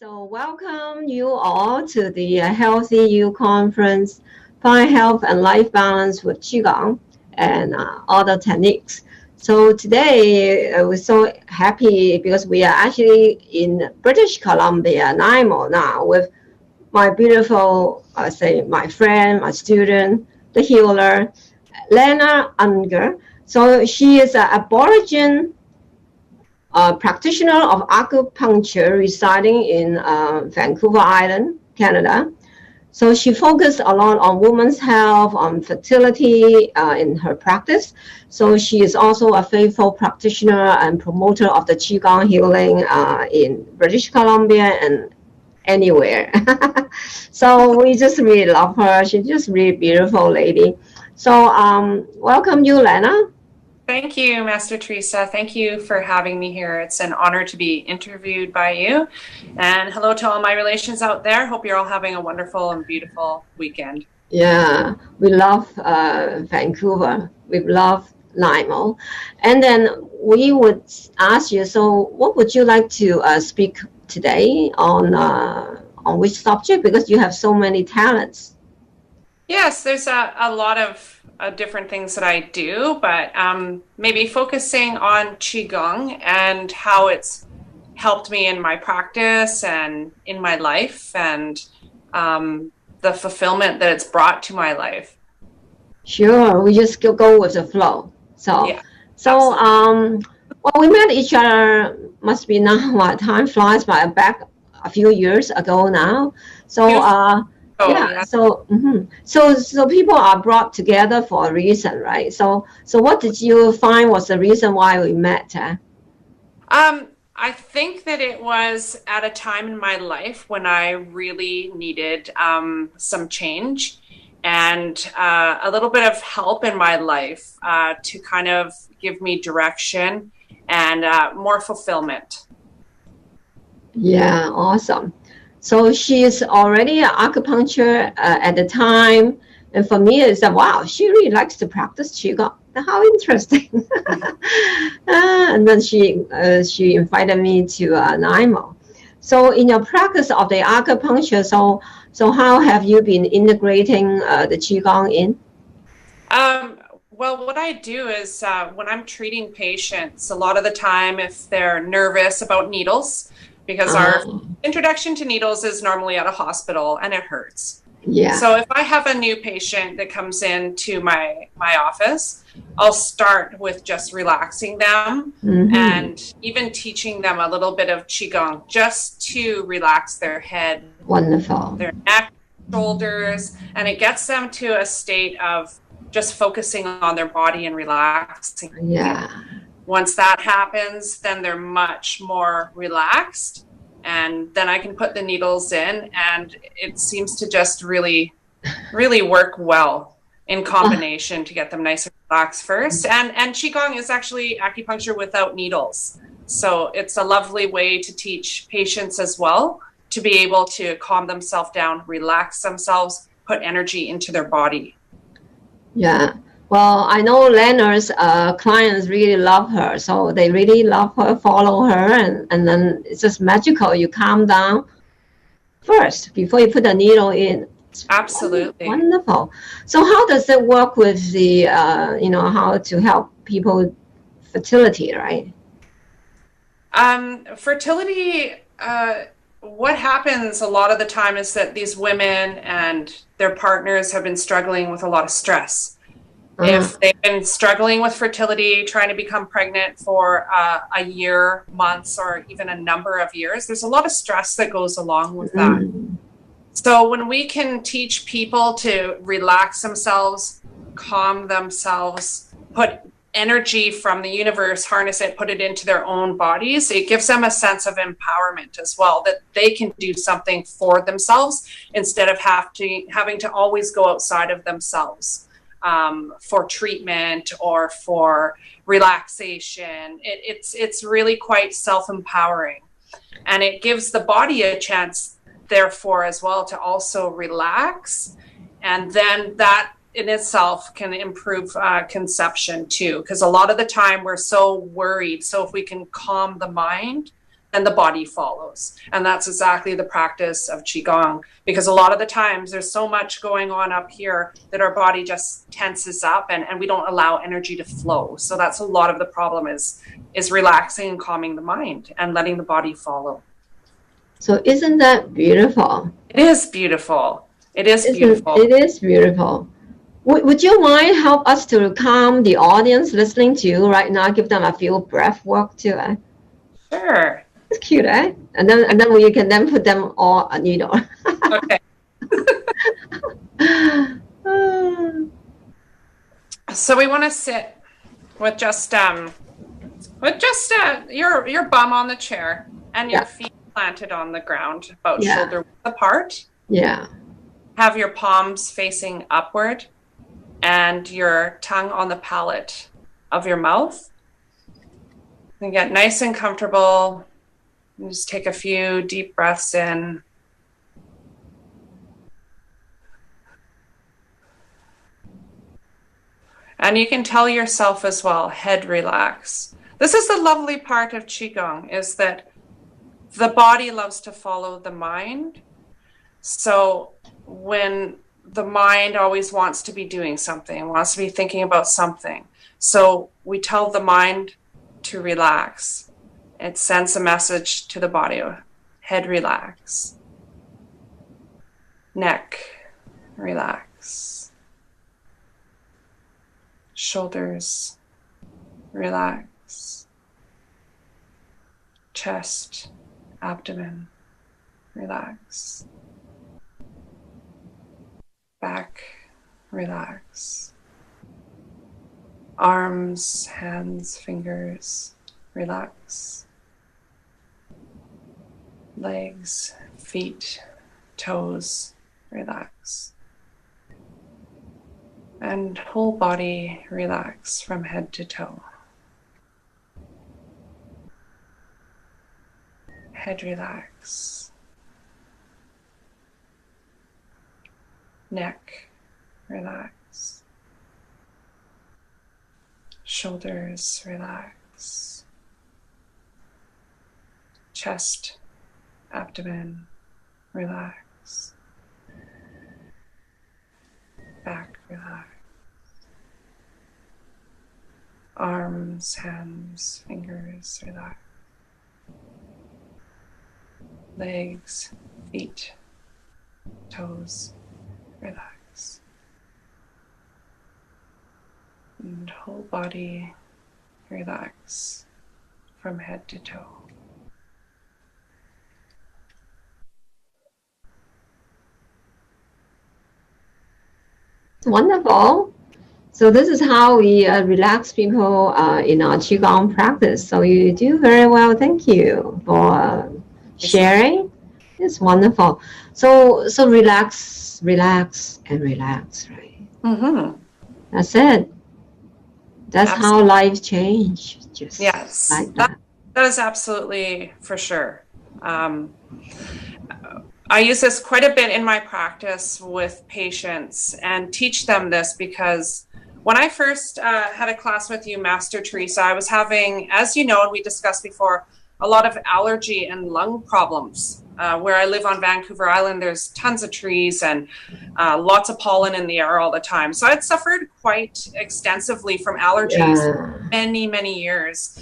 So welcome you all to the Healthy You Conference, Find Health and Life Balance with Qigong and other techniques. So today we're so happy because we are actually in British Columbia, Nanaimo now with my beautiful, my friend, my student, the healer, Lana Unger. So she is an Aborigine a practitioner of acupuncture residing in Vancouver Island, Canada. So she focused a lot on women's health, on fertility in her practice. So she is also a faithful practitioner and promoter of the Qigong healing in British Columbia and anywhere. So we just really love her. She's just really beautiful lady. So welcome you, Lana. Thank you, Master Teresa. Thank you for having me here. It's an honor to be interviewed by you. And hello to all my relations out there. Hope you're all having a wonderful and beautiful weekend. Yeah, we love Vancouver. We love Nanaimo. And then we would ask you, so what would you like to speak today on which subject? Because you have so many talents. Yes, there's a lot of different things that I do, but maybe focusing on Qigong and how it's helped me in my practice and in my life and the fulfillment that it's brought to my life. Sure, we just go with the flow. So, yeah, well, we met each other, must be now, what, time flies by, back a few years ago now. So, so people are brought together for a reason, right? So what did you find was the reason why we met? I think that it was at a time in my life when I really needed some change and a little bit of help in my life to kind of give me direction and more fulfillment. Yeah, awesome. So she is already an acupuncture at the time. And for me, it's like, wow, she really likes to practice Qigong. How interesting. And then she invited me to Nanaimo. So in your practice of the acupuncture, so how have you been integrating the Qigong in? Well, what I do is when I'm treating patients, a lot of the time if they're nervous about needles, because our introduction to needles is normally at a hospital and it hurts. Yeah. So if I have a new patient that comes into my office, I'll start with just relaxing them and even teaching them a little bit of Qigong just to relax their head, wonderful, their neck, shoulders, and it gets them to a state of just focusing on their body and relaxing. Yeah. Once that happens, then they're much more relaxed. And then I can put the needles in, and it seems to just really, really work well in combination to get them nice and relaxed first. And Qigong is actually acupuncture without needles. So it's a lovely way to teach patients as well to be able to calm themselves down, relax themselves, put energy into their body. Yeah. Well, I know Lana's clients really love her, so they really love her, follow her, and then it's just magical. You calm down first before you put the needle in. It's absolutely wonderful. So how does it work with the, how to help people with fertility, right? Fertility, what happens a lot of the time is that these women and their partners have been struggling with a lot of stress. If they've been struggling with fertility, trying to become pregnant for a year, months, or even a number of years, there's a lot of stress that goes along with that. So when we can teach people to relax themselves, calm themselves, put energy from the universe, harness it, put it into their own bodies, it gives them a sense of empowerment as well, that they can do something for themselves instead of having to always go outside of themselves. For treatment or for relaxation. It's really quite self-empowering, and it gives the body a chance therefore as well to also relax, and then that in itself can improve conception too, because a lot of the time we're so worried. So if we can calm the mind, and the body follows. And that's exactly the practice of Qigong, because a lot of the times there's so much going on up here that our body just tenses up and we don't allow energy to flow. So that's a lot of the problem is relaxing and calming the mind and letting the body follow. So isn't that beautiful? It is beautiful. It is beautiful. It is beautiful. Would you mind help us to calm the audience listening to you right now? Give them a few breath work too. Sure. It's cute, eh? And then you can then put them all, Okay. So we want to sit with just your bum on the chair and your feet planted on the ground, about shoulder width apart. Yeah. Have your palms facing upward and your tongue on the palate of your mouth. And get nice and comfortable. And just take a few deep breaths in. And you can tell yourself as well, head relax. This is the lovely part of Qigong, is that the body loves to follow the mind. So when the mind always wants to be doing something, wants to be thinking about something, so we tell the mind to relax. It sends a message to the body. Head relax. Neck relax. Shoulders relax. Chest, abdomen relax. Back relax. Arms, hands, fingers relax. Legs, feet, toes, relax. And whole body relax from head to toe. Head relax. Neck relax. Shoulders relax. Chest, abdomen, relax. Back, relax. Arms, hands, fingers, relax. Legs, feet, toes, relax. And whole body, relax from head to toe. Wonderful. So this is how we relax people in our Qigong practice. So you do very well. Thank you for sharing. It's wonderful. So relax, relax, and relax, right? Mm-hmm. That's it. That's Absolutely. how life change. Just yes, like that. That is absolutely for sure. I use this quite a bit in my practice with patients and teach them this, because when I first had a class with you, Master Teresa, I was having, as you know, and we discussed before, a lot of allergy and lung problems. Where I live on Vancouver Island, there's tons of trees and lots of pollen in the air all the time. So I'd suffered quite extensively from allergies for many, many years.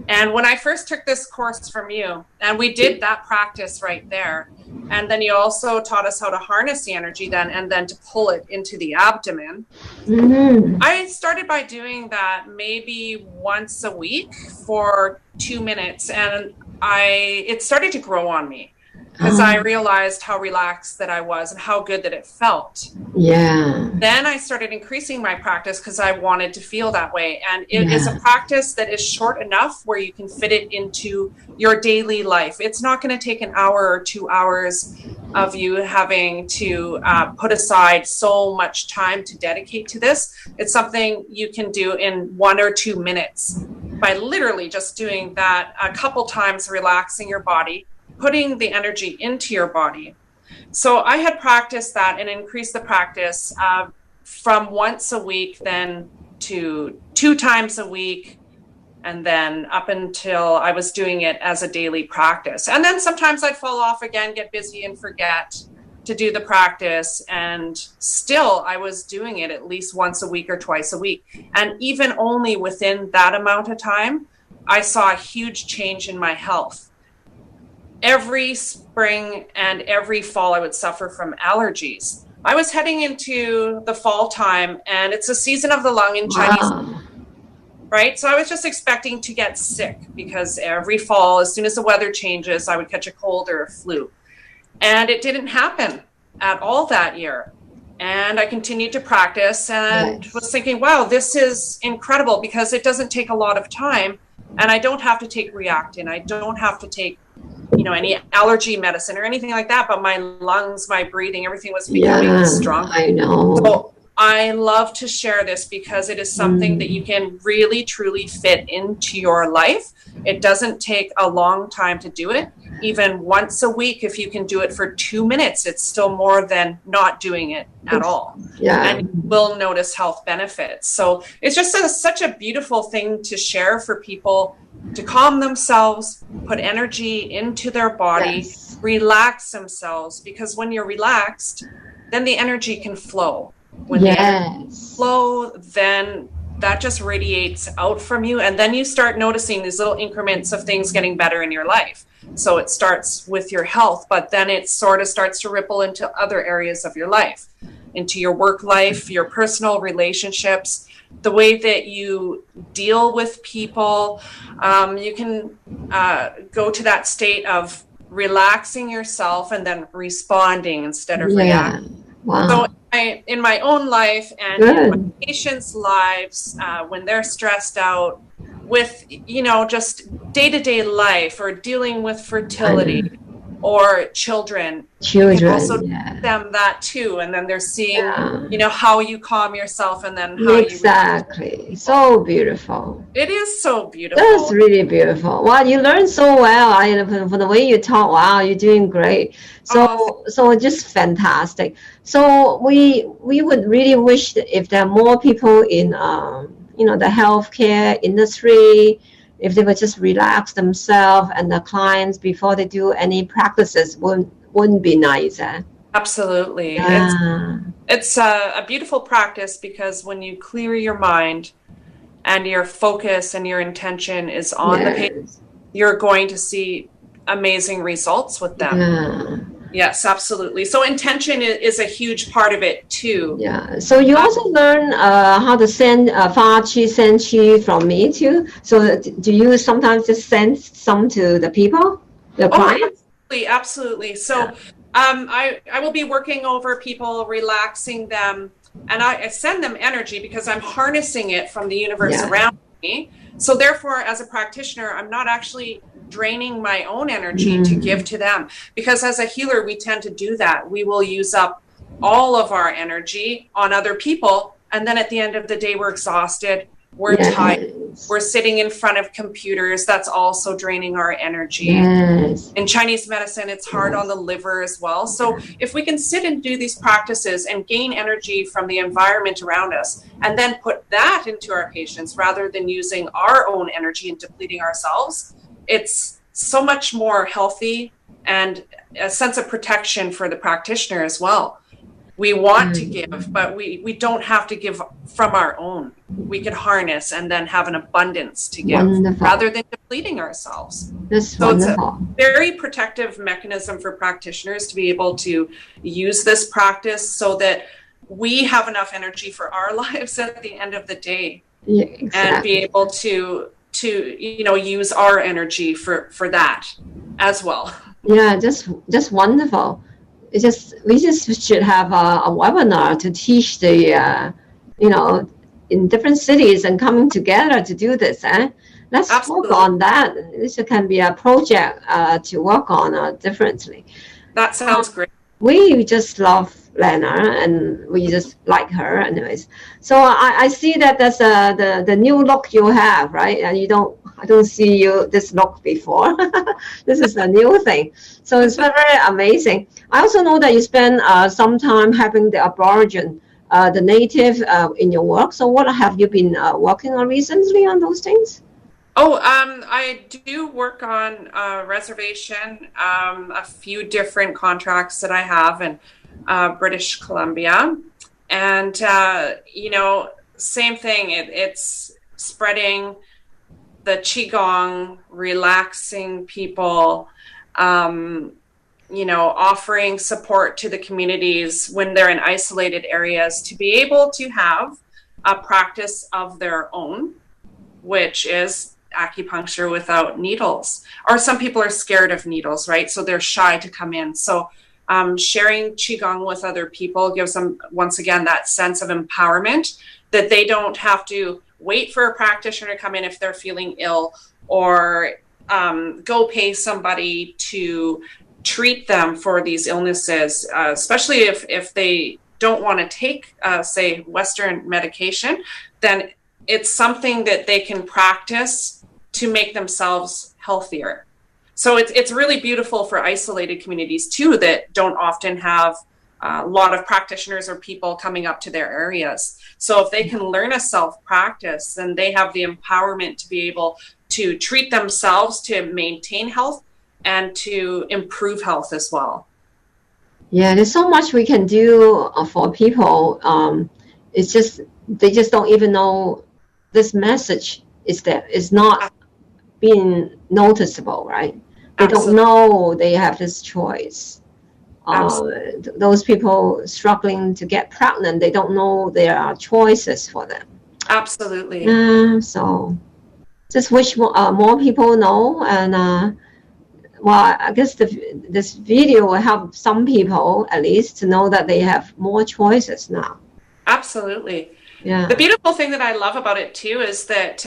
And when I first took this course from you, and we did that practice right there, and then you also taught us how to harness the energy then, and then to pull it into the abdomen. Mm-hmm. I started by doing that maybe once a week for 2 minutes, and it started to grow on me, because I realized how relaxed that I was and how good that it felt. Yeah. Then I started increasing my practice because I wanted to feel that way. And it is a practice that is short enough where you can fit it into your daily life. It's not going to take an hour or 2 hours of you having to put aside so much time to dedicate to this. It's something you can do in 1 or 2 minutes by literally just doing that a couple times, relaxing your body, putting the energy into your body. So I had practiced that and increased the practice from once a week then to 2 times a week, And then up until I was doing it as a daily practice. And then sometimes I'd fall off again, get busy and forget to do the practice. And still I was doing it at least once a week or twice a week. And even only within that amount of time, I saw a huge change in my health. Every spring and every fall, I would suffer from allergies. I was heading into the fall time, and it's a season of the lung in Chinese, right? So I was just expecting to get sick because every fall, as soon as the weather changes, I would catch a cold or a flu. And it didn't happen at all that year. And I continued to practice and was thinking, wow, this is incredible because it doesn't take a lot of time. And I don't have to take Reactin. I don't have to take, any allergy medicine or anything like that. But my lungs, my breathing, everything was becoming stronger. I know. So I love to share this because it is something that you can really, truly fit into your life. It doesn't take a long time to do it. Even once a week, if you can do it for 2 minutes, it's still more than not doing it at all. And you will notice health benefits. So it's just such a beautiful thing to share for people to calm themselves, put energy into their body, relax themselves, because when you're relaxed, then the energy can flow. When the energy flow, then that just radiates out from you. And then you start noticing these little increments of things getting better in your life. So it starts with your health, but then it sort of starts to ripple into other areas of your life, into your work life, your personal relationships, the way that you deal with people. You can go to that state of relaxing yourself and then responding instead of reacting. So in my own life and in my patients' lives, when they're stressed out with, just day-to-day life or dealing with fertility or children, you can also teach them that too. And then they're seeing, how you calm yourself and then how you... So beautiful. It is so beautiful. That's really beautiful. Wow, you learn so well. From the way you talk, wow, you're doing great. So just fantastic. So we would really wish that if there are more people in, the healthcare industry, if they would just relax themselves and the clients before they do any practices wouldn't be nice. Absolutely. It's a beautiful practice because when you clear your mind and your focus and your intention is on the patient, you're going to see amazing results with them. Yes, absolutely. So intention is a huge part of it too. Yeah. So you also learn how to send Fa Qi, Send Qi from me too. So do you sometimes just send some to the people, the clients? Absolutely. So I will be working over people, relaxing them, and I send them energy because I'm harnessing it from the universe around me. So therefore, as a practitioner, I'm not actually draining my own energy to give to them, because as a healer, we tend to do that. We will use up all of our energy on other people, and then at the end of the day, we're exhausted, we're tired, we're sitting in front of computers. That's also draining our energy. In Chinese medicine, it's hard on the liver as well. So if we can sit and do these practices and gain energy from the environment around us, and then put that into our patients rather than using our own energy and depleting ourselves, it's so much more healthy and a sense of protection for the practitioner as well. We want to give, but we don't have to give from our own. We could harness and then have an abundance to give rather than depleting ourselves. So it's a very protective mechanism for practitioners to be able to use this practice so that we have enough energy for our lives at the end of the day, and be able to use our energy for that as well. Just wonderful. We just should have a webinar to teach the in different cities and coming together to do this. Let's work on that. This can be a project to work on differently. That sounds great. We just love Lana and we just like her anyways. So I see that that's the new look you have, right? And I don't see you this look before. This is a new thing. So it's very amazing. I also know that you spend some time having the Aborigine, the native in your work. So what have you been working on recently on those things? I do work on reservation, a few different contracts that I have in British Columbia. And, same thing, it's spreading the Qigong, relaxing people, offering support to the communities when they're in isolated areas to be able to have a practice of their own, which is acupuncture without needles. Or some people are scared of needles, right? So they're shy to come in. So sharing Qigong with other people gives them, once again, that sense of empowerment that they don't have to wait for a practitioner to come in if they're feeling ill, or go pay somebody to treat them for these illnesses, especially if they don't want to take, say, Western medication. Then it's something that they can practice to make themselves healthier. So it's really beautiful for isolated communities too, that don't often have a lot of practitioners or people coming up to their areas. So if they can learn a self-practice, then they have the empowerment to be able to treat themselves, to maintain health, and to improve health as well. Yeah, there's so much we can do for people. It's just, they just don't even know this message is there. It's not being noticeable, right? They Absolutely. don't know they have this choice. Those people struggling to get pregnant, they don't know there are choices for them. Absolutely. So just wish more people know. And well, I guess this video will help some people at least to know that they have more choices now. Absolutely. Yeah. The beautiful thing that I love about it too is that,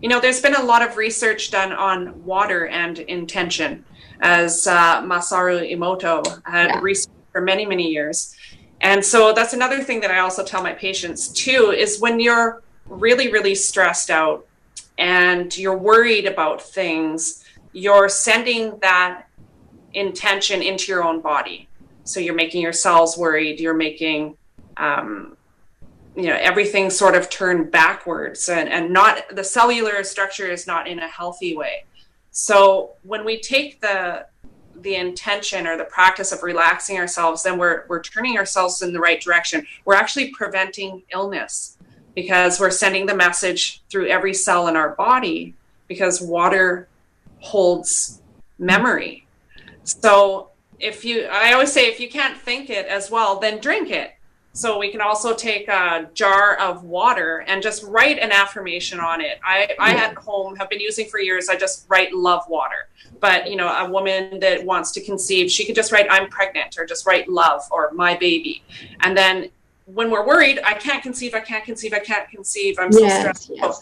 there's been a lot of research done on water and intention, as Masaru Emoto had researched for many, many years. And so that's another thing that I also tell my patients too, is when you're really, really stressed out and you're worried about things, you're sending that intention into your own body. So you're making your cells worried, you're making everything sort of turn backwards, and not, the cellular structure is not in a healthy way. So when we take the intention or the practice of relaxing ourselves, then we're turning ourselves in the right direction. We're actually preventing illness, because we're sending the message through every cell in our body, because water holds memory. So I always say, if you can't think it as well, then drink it. So we can also take a jar of water and just write an affirmation on it. I at home have been using for years. I just write love water. But, a woman that wants to conceive, she could just write I'm pregnant, or just write love, or my baby. And then when we're worried, I can't conceive, I'm so stressed. Yes.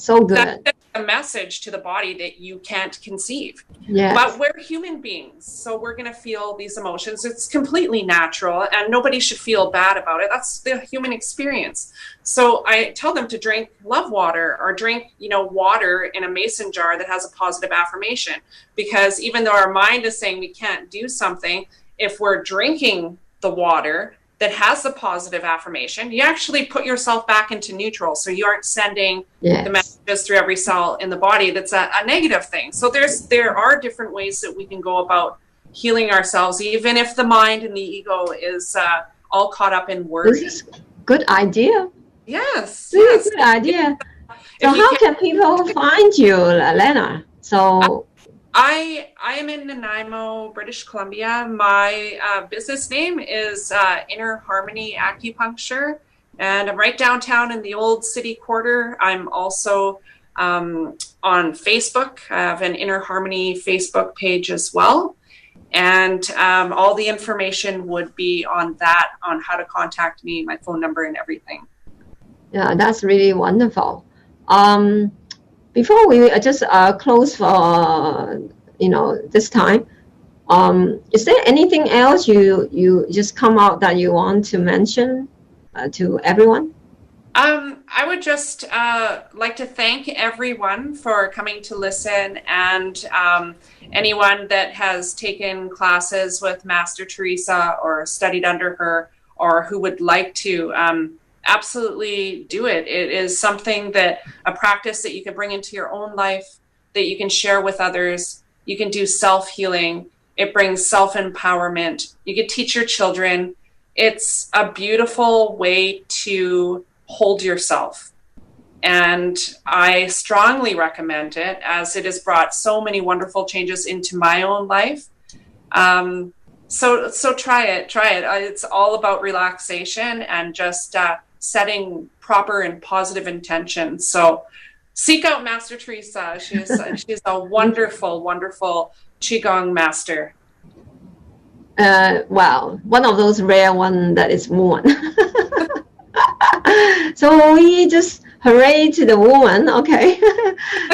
So good. That's a message to the body that you can't conceive. Yes. But we're human beings, so we're going to feel these emotions. It's completely natural, and nobody should feel bad about it. That's the human experience. So I tell them to drink love water, or drink, water in a mason jar that has a positive affirmation. Because even though our mind is saying we can't do something, if we're drinking the water that has the positive affirmation, you actually put yourself back into neutral. So you aren't sending the messages through every cell in the body that's a negative thing. So there are different ways that we can go about healing ourselves, even if the mind and the ego is all caught up in worry. This is a good idea. Yes. Really good idea. So how can people find you, Lana? So I am in Nanaimo, British Columbia. My business name is Inner Harmony Acupuncture, and I'm right downtown in the old city quarter. I'm also on Facebook. I have an Inner Harmony Facebook page as well. And all the information would be on that, on how to contact me, my phone number and everything. Yeah, that's really wonderful. Before we just close for this time, is there anything else you just come out that you want to mention to everyone? I would just like to thank everyone for coming to listen, and anyone that has taken classes with Master Teresa or studied under her, or who would like to absolutely do it. It is something that a practice that you can bring into your own life, that you can share with others. You can do self-healing. It brings self-empowerment. You can teach your children. It's a beautiful way to hold yourself. And I strongly recommend it, as it has brought so many wonderful changes into my own life. So try it. It's all about relaxation and just setting proper and positive intentions. So seek out Master Teresa. She's a wonderful, wonderful Qigong master. Wow, one of those rare one that is woman. So we just hooray to the woman, okay?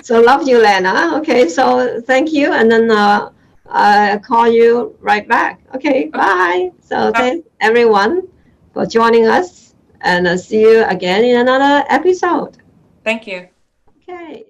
So love you, Lana. Okay, so thank you, and then I'll call you right back. Okay, bye. So thanks everyone for joining us, and I'll see you again in another episode. Thank you. Okay.